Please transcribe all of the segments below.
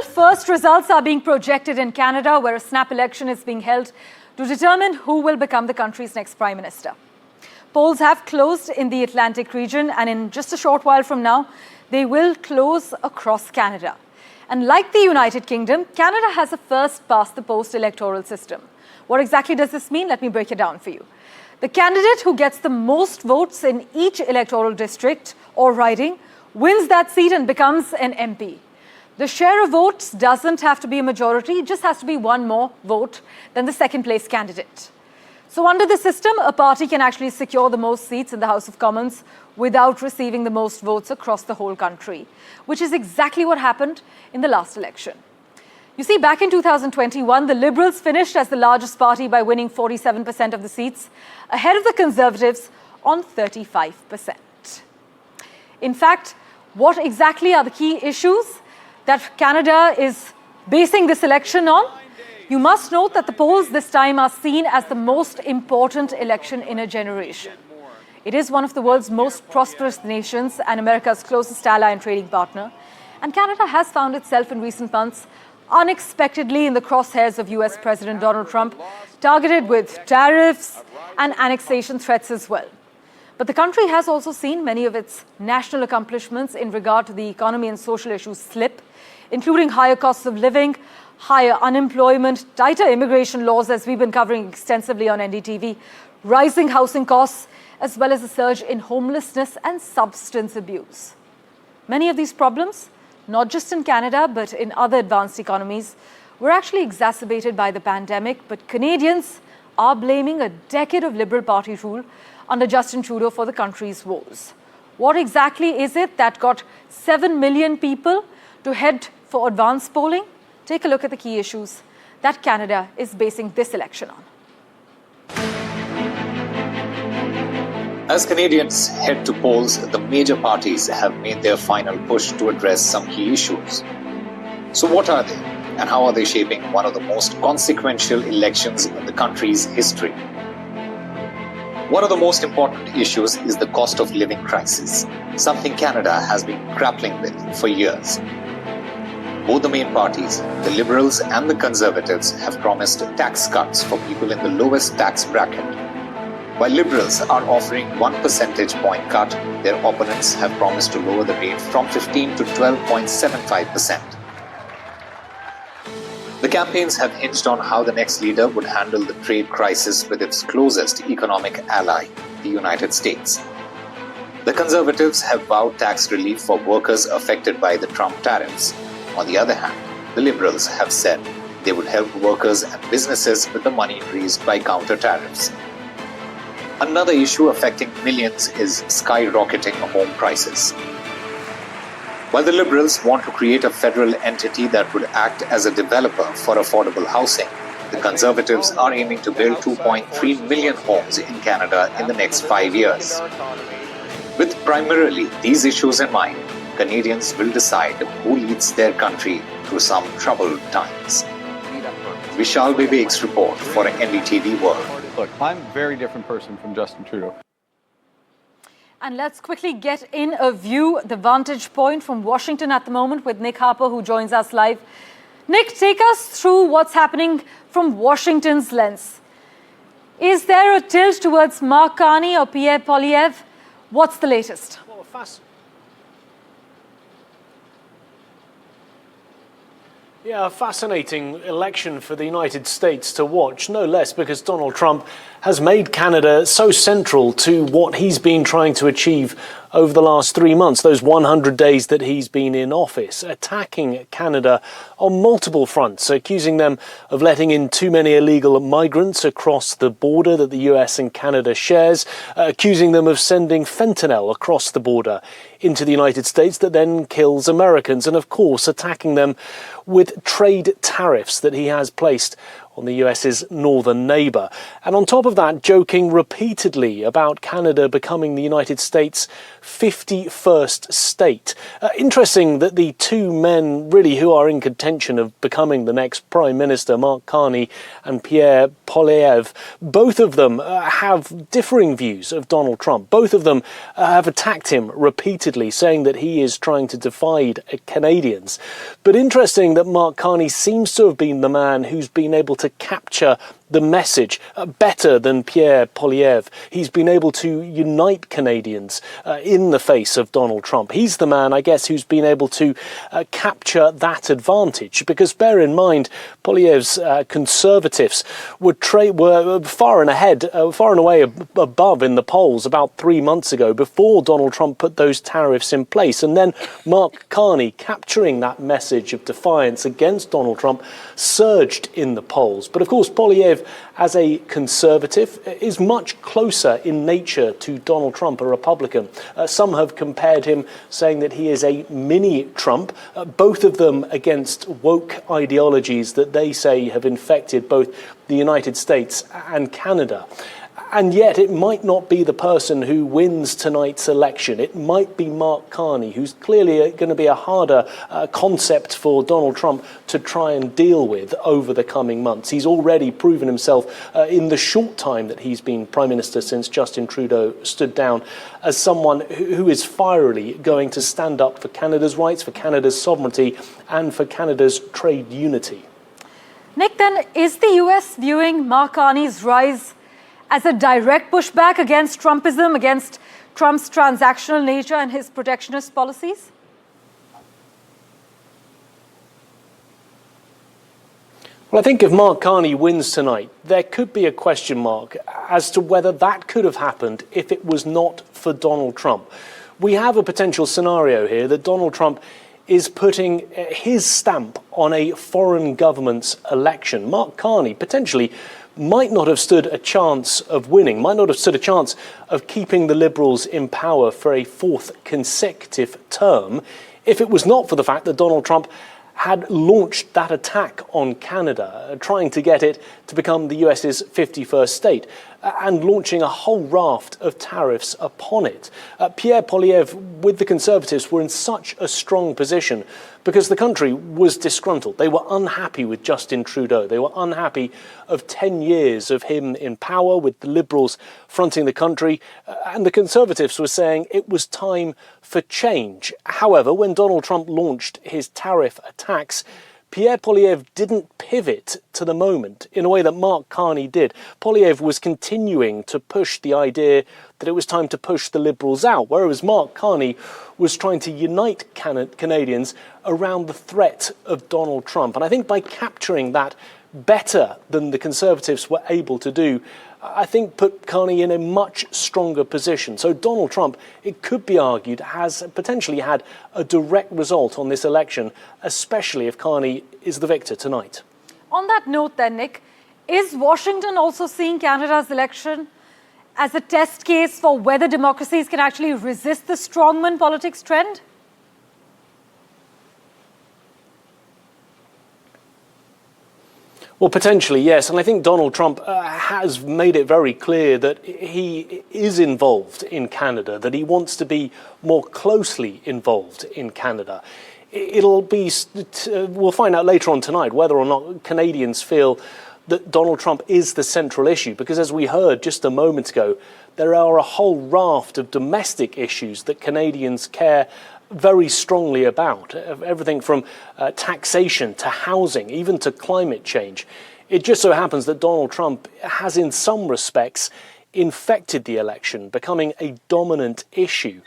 First results are being projected in Canada, where a snap election is being held to determine who will become the country's next Prime Minister. Polls have closed in the Atlantic region, and in just a short while from now, they will close across Canada. And like the United Kingdom, Canada has a first-past-the-post electoral system. What exactly does this mean? Let me break it down for you. The candidate who gets the most votes in each electoral district or riding wins that seat and becomes an MP. The share of votes doesn't have to be a majority, it just has to be one more vote than the second-place candidate. So under the system, a party can actually secure the most seats in the House of Commons without receiving the most votes across the whole country, which is exactly what happened in the last election. You see, back in 2021, the Liberals finished as the largest party by winning 47% of the seats, ahead of the Conservatives on 35%. In fact, what exactly are the key issues that Canada is basing this election on? You must note that the polls this time are seen as the most important election in a generation. It is one of the world's most prosperous nations and America's closest ally and trading partner. And Canada has found itself in recent months unexpectedly in the crosshairs of US President Donald Trump, targeted with tariffs and annexation threats as well. But the country has also seen many of its national accomplishments in regard to the economy and social issues slip, including higher costs of living, higher unemployment, tighter immigration laws, as we've been covering extensively on NDTV, rising housing costs, as well as a surge in homelessness and substance abuse. Many of these problems, not just in Canada, but in other advanced economies, were actually exacerbated by the pandemic, but Canadians are blaming a decade of Liberal Party rule under Justin Trudeau for the country's woes. What exactly is it that got 7 million people to head for advanced polling? Take a look at the key issues that Canada is basing this election on. As Canadians head to polls, the major parties have made their final push to address some key issues. So what are they, and how are they shaping one of the most consequential elections in the country's history? One of the most important issues is the cost of living crisis, something Canada has been grappling with for years. Both the main parties, the Liberals and the Conservatives, have promised tax cuts for people in the lowest tax bracket. While Liberals are offering 1 percentage point cut, their opponents have promised to lower the rate from 15 to 12.75%. The campaigns have hinged on how the next leader would handle the trade crisis with its closest economic ally, the United States. The Conservatives have vowed tax relief for workers affected by the Trump tariffs. On the other hand, the Liberals have said they would help workers and businesses with the money raised by counter-tariffs. Another issue affecting millions is skyrocketing home prices. While the Liberals want to create a federal entity that would act as a developer for affordable housing, the Conservatives are aiming to build 2.3 million homes in Canada in the next 5 years. With primarily these issues in mind, Canadians will decide who leads their country through some troubled times. Vishal Vivek's report for NDTV World. Look, I'm a very different person from Justin Trudeau. And let's quickly get in a view, the vantage point from Washington at the moment with Nick Harper, who joins us live. Nick, take us through what's happening from Washington's lens. Is there a tilt towards Mark Carney or Pierre Poilievre? What's the latest? Well, a fascinating election for the United States to watch, no less because Donald Trump has made Canada so central to what he's been trying to achieve over the last 3 months, those 100 days that he's been in office, attacking Canada on multiple fronts, accusing them of letting in too many illegal migrants across the border that the US and Canada shares, accusing them of sending fentanyl across the border into the United States that then kills Americans, and of course attacking them with trade tariffs that he has placed on the US's northern neighbour. And on top of that, joking repeatedly about Canada becoming the United States' 51st state. Interesting that the two men really who are in contention of becoming the next Prime Minister, Mark Carney and Pierre Poilievre, both of them have differing views of Donald Trump. Both of them have attacked him repeatedly, saying that he is trying to divide Canadians. But interesting that Mark Carney seems to have been the man who's been able to capture the message better than Pierre Poilievre. He's been able to unite Canadians in the face of Donald Trump. He's the man, I guess, who's been able to capture that advantage. Because bear in mind, Poilievre's Conservatives were far and away above in the polls about 3 months ago, before Donald Trump put those tariffs in place. And then Mark Carney, capturing that message of defiance against Donald Trump, surged in the polls. But of course, Poilievre, as a Conservative, is much closer in nature to Donald Trump, a Republican. Some have compared him, saying that he is a mini Trump, both of them against woke ideologies that they say have infected both the United States and Canada. And yet it might not be the person who wins tonight's election. It might be Mark Carney, who's clearly going to be a harder concept for Donald Trump to try and deal with over the coming months. He's already proven himself in the short time that he's been Prime Minister since Justin Trudeau stood down, as someone who is fierily going to stand up for Canada's rights, for Canada's sovereignty, and for Canada's trade unity. Nick, then, is the US viewing Mark Carney's rise as a direct pushback against Trumpism, against Trump's transactional nature and his protectionist policies? Well, I think if Mark Carney wins tonight, there could be a question mark as to whether that could have happened if it was not for Donald Trump. We have a potential scenario here that Donald Trump is putting his stamp on a foreign government's election. Mark Carney potentially might not have stood a chance of winning, might not have stood a chance of keeping the Liberals in power for a fourth consecutive term, if it was not for the fact that Donald Trump had launched that attack on Canada, trying to get it to become the US's 51st state, and launching a whole raft of tariffs upon it. Pierre Poilievre with the Conservatives were in such a strong position because the country was disgruntled. They were unhappy with Justin Trudeau. They were unhappy of 10 years of him in power, with the Liberals fronting the country, and the Conservatives were saying it was time for change. However, when Donald Trump launched his tariff attacks, Pierre Poilievre didn't pivot to the moment in a way that Mark Carney did. Poilievre was continuing to push the idea that it was time to push the Liberals out, whereas Mark Carney was trying to unite Canadians around the threat of Donald Trump. And I think by capturing that better than the Conservatives were able to do, I think put Carney in a much stronger position. So Donald Trump, it could be argued, has potentially had a direct result on this election, especially if Carney is the victor tonight. On that note then, Nick, is Washington also seeing Canada's election as a test case for whether democracies can actually resist the strongman politics trend? Well, potentially, yes. And I think Donald Trump has made it very clear that he is involved in Canada, that he wants to be more closely involved in Canada. We'll find out later on tonight whether or not Canadians feel that Donald Trump is the central issue, because as we heard just a moment ago, there are a whole raft of domestic issues that Canadians care very strongly about. Everything from taxation to housing, even to climate change. It just so happens that Donald Trump has, in some respects, infected the election, becoming a dominant issue.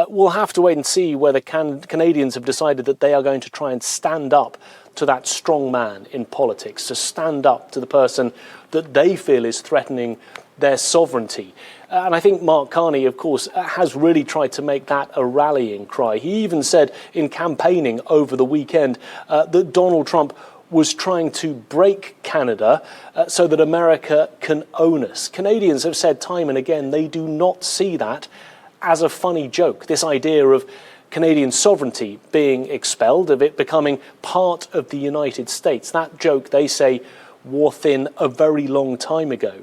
We'll have to wait and see whether Canadians have decided that they are going to try and stand up to that strong man in politics, to stand up to the person that they feel is threatening their sovereignty. And I think Mark Carney, of course, has really tried to make that a rallying cry. He even said in campaigning over the weekend that Donald Trump was trying to break Canada so that America can own us. Canadians have said time and again they do not see that as a funny joke, this idea of Canadian sovereignty being expelled, of it becoming part of the United States. That joke, they say, war thin a very long time ago.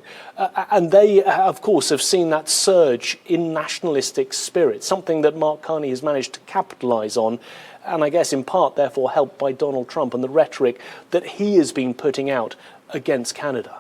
And they, of course, have seen that surge in nationalistic spirit, something that Mark Carney has managed to capitalise on, and I guess in part, therefore, helped by Donald Trump and the rhetoric that he has been putting out against Canada.